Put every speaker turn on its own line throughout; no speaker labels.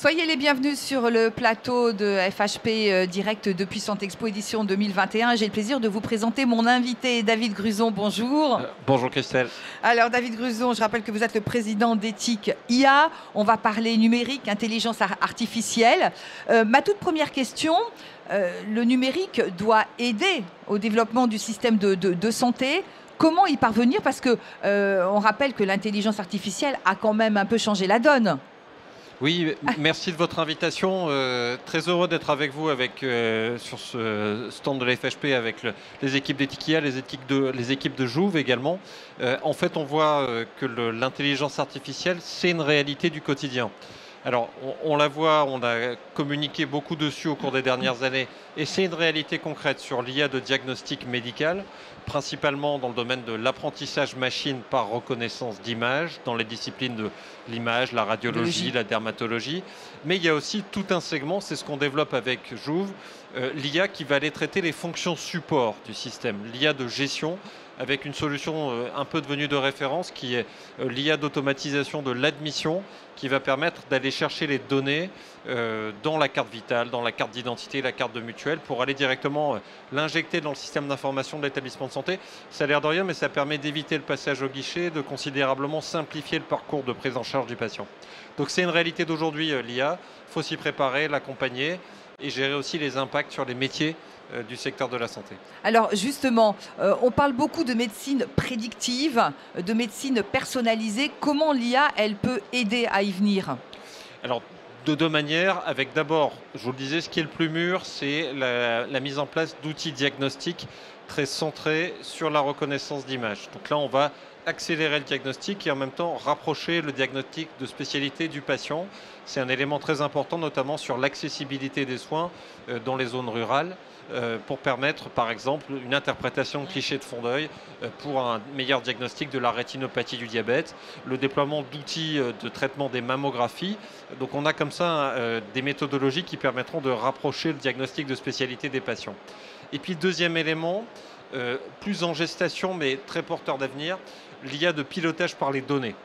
Soyez les bienvenus sur le plateau de FHP direct depuis Santé Expo édition 2021. J'ai le plaisir de vous présenter mon invité David Gruson. Bonjour.
Bonjour Christelle.
Alors David Gruson, je rappelle que vous êtes le président d'Ethique IA. On va parler numérique, intelligence artificielle. Ma toute première question, le numérique doit aider au développement du système de santé. Comment y parvenir? Parce que on rappelle que l'intelligence artificielle a quand même un peu changé la donne.
Oui, merci de votre invitation. Très heureux d'être avec vous sur ce stand de la FHP avec les équipes d'Ethique IA, les équipes de Jouve également. En fait, on voit que l'intelligence artificielle, c'est une réalité du quotidien. Alors, on la voit, on a communiqué beaucoup dessus au cours des dernières années, et c'est une réalité concrète sur l'IA de diagnostic médical, principalement dans le domaine de l'apprentissage machine par reconnaissance d'images, dans les disciplines de l'image, la radiologie, la dermatologie. Mais il y a aussi tout un segment, c'est ce qu'on développe avec Jouve, l'IA qui va aller traiter les fonctions support du système, l'IA de gestion, avec une solution un peu devenue de référence qui est l'IA d'automatisation de l'admission, qui va permettre d'aller chercher les données dans la carte vitale, dans la carte d'identité, la carte de mutuelle, pour aller directement l'injecter dans le système d'information de l'établissement de santé. Ça a l'air de rien, mais ça permet d'éviter le passage au guichet, de considérablement simplifier le parcours de prise en charge du patient. Donc c'est une réalité d'aujourd'hui, l'IA. Il faut s'y préparer, l'accompagner et gérer aussi les impacts sur les métiers du secteur de la santé.
Alors justement, on parle beaucoup de médecine prédictive, de médecine personnalisée. Comment l'IA, elle peut aider à y venir?
Alors, de deux manières. Avec d'abord, je vous le disais, ce qui est le plus mûr, c'est la mise en place d'outils diagnostiques très centrés sur la reconnaissance d'images. Donc là, on va accélérer le diagnostic et en même temps rapprocher le diagnostic de spécialité du patient. C'est un élément très important, notamment sur l'accessibilité des soins dans les zones rurales, pour permettre, par exemple, une interprétation de clichés de fond d'œil pour un meilleur diagnostic de la rétinopathie du diabète, le déploiement d'outils de traitement des mammographies. Donc on a comme ça des méthodologies qui permettront de rapprocher le diagnostic de spécialité des patients. Et puis deuxième élément, plus en gestation mais très porteur d'avenir, l'IA de pilotage par les données.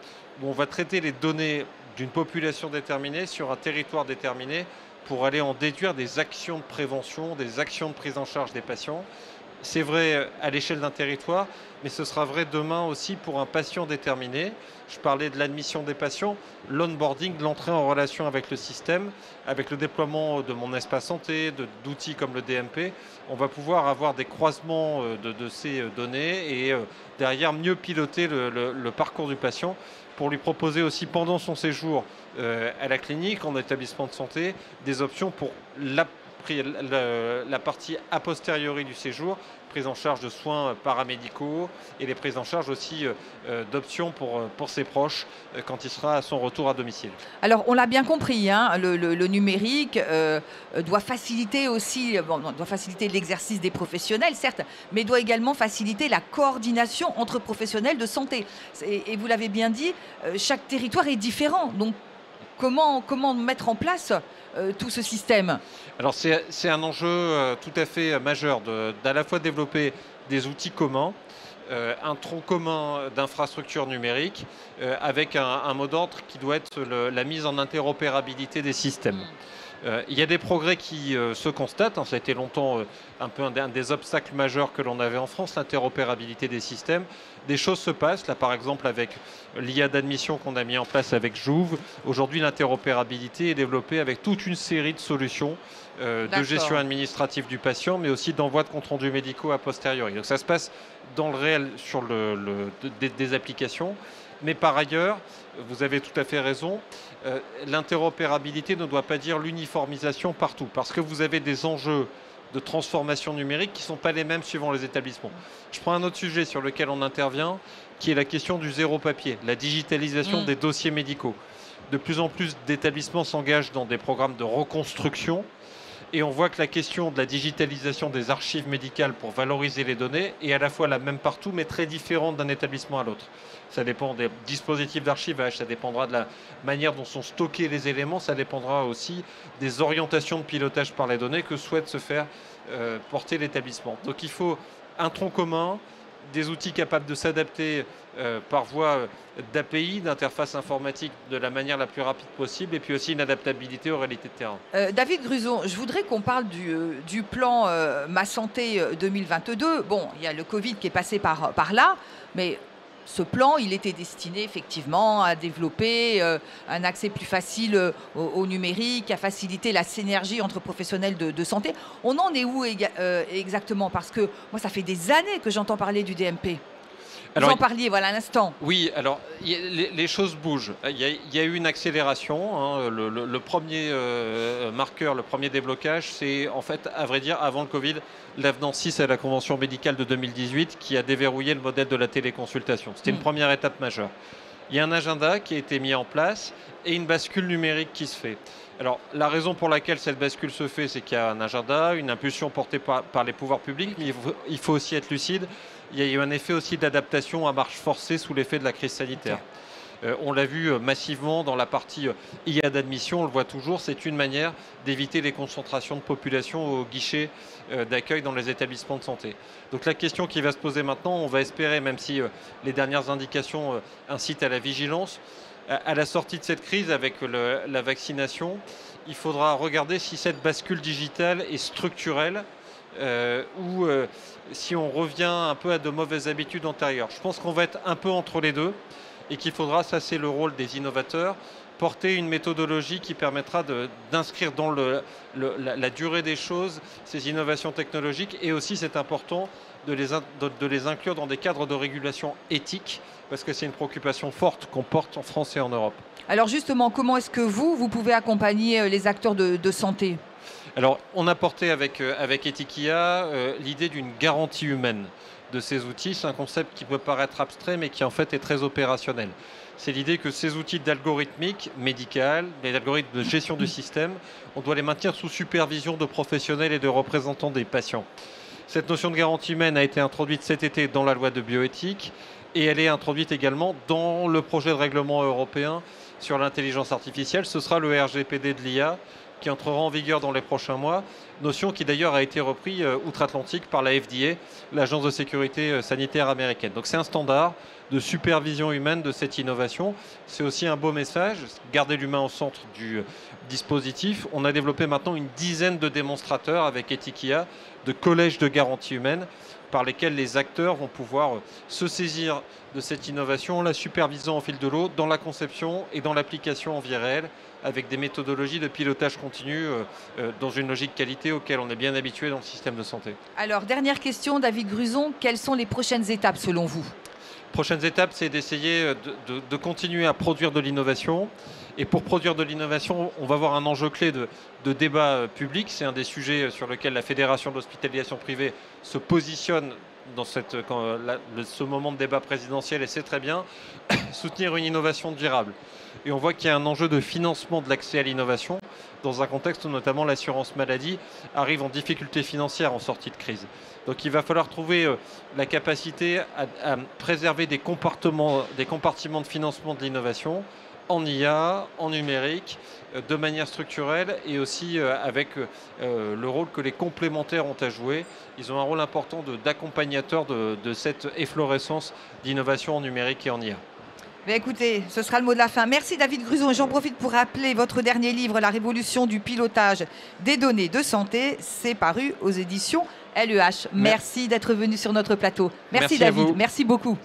On va traiter les données d'une population déterminée sur un territoire déterminé pour aller en déduire des actions de prévention, des actions de prise en charge des patients. C'est vrai à l'échelle d'un territoire, mais ce sera vrai demain aussi pour un patient déterminé. Je parlais de l'admission des patients, l'onboarding, l'entrée en relation avec le système, avec le déploiement de mon espace santé, d'outils comme le DMP. On va pouvoir avoir des croisements de ces données et derrière mieux piloter le parcours du patient pour lui proposer aussi pendant son séjour à la clinique, en établissement de santé, des options pour la partie a posteriori du séjour, prise en charge de soins paramédicaux et les prises en charge aussi d'options pour ses proches quand il sera à son retour à domicile.
Alors on l'a bien compris, hein, le numérique doit faciliter aussi, doit faciliter l'exercice des professionnels, certes, mais doit également faciliter la coordination entre professionnels de santé. Et vous l'avez bien dit, chaque territoire est différent. Donc comment mettre en place tout ce système?
Alors c'est un enjeu tout à fait majeur d'à la fois développer des outils communs, un tronc commun d'infrastructures numériques avec un mot d'ordre qui doit être la mise en interopérabilité des systèmes. Il y a des progrès qui se constatent, hein, ça a été longtemps un peu un des obstacles majeurs que l'on avait en France, l'interopérabilité des systèmes. Des choses se passent, là par exemple avec l'IA d'admission qu'on a mis en place avec Jouve. Aujourd'hui l'interopérabilité est développée avec toute une série de solutions de gestion administrative du patient, mais aussi d'envoi de comptes rendus médicaux a posteriori. Donc ça se passe dans le réel sur des applications. Mais par ailleurs, vous avez tout à fait raison, l'interopérabilité ne doit pas dire l'uniformisation partout, parce que vous avez des enjeux de transformation numérique qui ne sont pas les mêmes suivant les établissements. Je prends un autre sujet sur lequel on intervient, qui est la question du zéro papier, la digitalisation des dossiers médicaux. De plus en plus d'établissements s'engagent dans des programmes de reconstruction. Et on voit que la question de la digitalisation des archives médicales pour valoriser les données est à la fois la même partout, mais très différente d'un établissement à l'autre. Ça dépend des dispositifs d'archivage, ça dépendra de la manière dont sont stockés les éléments, ça dépendra aussi des orientations de pilotage par les données que souhaite se faire porter l'établissement. Donc il faut un tronc commun, des outils capables de s'adapter par voie d'API, d'interface informatique de la manière la plus rapide possible, et puis aussi une adaptabilité aux réalités de terrain.
David Gruson, je voudrais qu'on parle du plan Ma Santé 2022. Bon, il y a le Covid qui est passé par là, mais ce plan, il était destiné effectivement à développer un accès plus facile au numérique, à faciliter la synergie entre professionnels de santé. On en est où exactement? Parce que moi, ça fait des années que j'entends parler du DMP. Vous en parliez, voilà, à l'instant.
Oui, alors les choses bougent. Il y a eu une accélération. Hein. Le premier marqueur, le premier déblocage, c'est en fait, à vrai dire, avant le Covid, l'avenant 6 à la Convention médicale de 2018 qui a déverrouillé le modèle de la téléconsultation. C'était une première étape majeure. Il y a un agenda qui a été mis en place et une bascule numérique qui se fait. Alors, la raison pour laquelle cette bascule se fait, c'est qu'il y a un agenda, une impulsion portée par les pouvoirs publics, mais il faut aussi être lucide. Il y a eu un effet aussi d'adaptation à marche forcée sous l'effet de la crise sanitaire. On l'a vu massivement dans la partie IA d'admission, on le voit toujours, c'est une manière d'éviter les concentrations de population au guichet d'accueil dans les établissements de santé. Donc la question qui va se poser maintenant, on va espérer, même si les dernières indications incitent à la vigilance, à la sortie de cette crise avec la vaccination, il faudra regarder si cette bascule digitale est structurelle ou si on revient un peu à de mauvaises habitudes antérieures. Je pense qu'on va être un peu entre les deux et qu'il faudra, ça c'est le rôle des innovateurs, porter une méthodologie qui permettra d'inscrire dans la durée des choses ces innovations technologiques, et aussi c'est important de les inclure dans des cadres de régulation éthique, parce que c'est une préoccupation forte qu'on porte en France et en Europe.
Alors justement, comment est-ce que vous pouvez accompagner les acteurs de santé?
Alors, on a porté avec Ethikia l'idée d'une garantie humaine de ces outils. C'est un concept qui peut paraître abstrait, mais qui en fait est très opérationnel. C'est l'idée que ces outils d'algorithmique médicale, les algorithmes de gestion du système, on doit les maintenir sous supervision de professionnels et de représentants des patients. Cette notion de garantie humaine a été introduite cet été dans la loi de bioéthique, et elle est introduite également dans le projet de règlement européen sur l'intelligence artificielle. Ce sera le RGPD de l'IA, qui entrera en vigueur dans les prochains mois, notion qui d'ailleurs a été reprise outre-Atlantique par la FDA, l'Agence de sécurité sanitaire américaine. Donc c'est un standard de supervision humaine de cette innovation. C'est aussi un beau message, garder l'humain au centre du dispositif. On a développé maintenant une dizaine de démonstrateurs avec Ethikia, de collèges de garantie humaine, par lesquels les acteurs vont pouvoir se saisir de cette innovation, la supervisant au fil de l'eau, dans la conception et dans l'application en vie réelle, avec des méthodologies de pilotage continu dans une logique qualité auquel on est bien habitué dans le système de santé.
Alors, dernière question, David Gruson, quelles sont les prochaines étapes selon vous?
Prochaines étapes, c'est d'essayer de continuer à produire de l'innovation. Et pour produire de l'innovation, on va avoir un enjeu clé de débat public. C'est un des sujets sur lesquels la Fédération de l'hospitalisation privée se positionne dans ce moment de débat présidentiel, et c'est très bien, soutenir une innovation durable. Et on voit qu'il y a un enjeu de financement de l'accès à l'innovation dans un contexte où notamment l'assurance maladie arrive en difficulté financière en sortie de crise. Donc il va falloir trouver la capacité à préserver des compartiments de financement de l'innovation en IA, en numérique, de manière structurelle, et aussi avec le rôle que les complémentaires ont à jouer. Ils ont un rôle important d'accompagnateur de cette efflorescence d'innovation en numérique et en IA.
Mais écoutez, ce sera le mot de la fin. Merci David Gruson. J'en profite pour rappeler votre dernier livre, La révolution du pilotage des données de santé. C'est paru aux éditions LEH. Merci d'être venu sur notre plateau. Merci David. Merci beaucoup.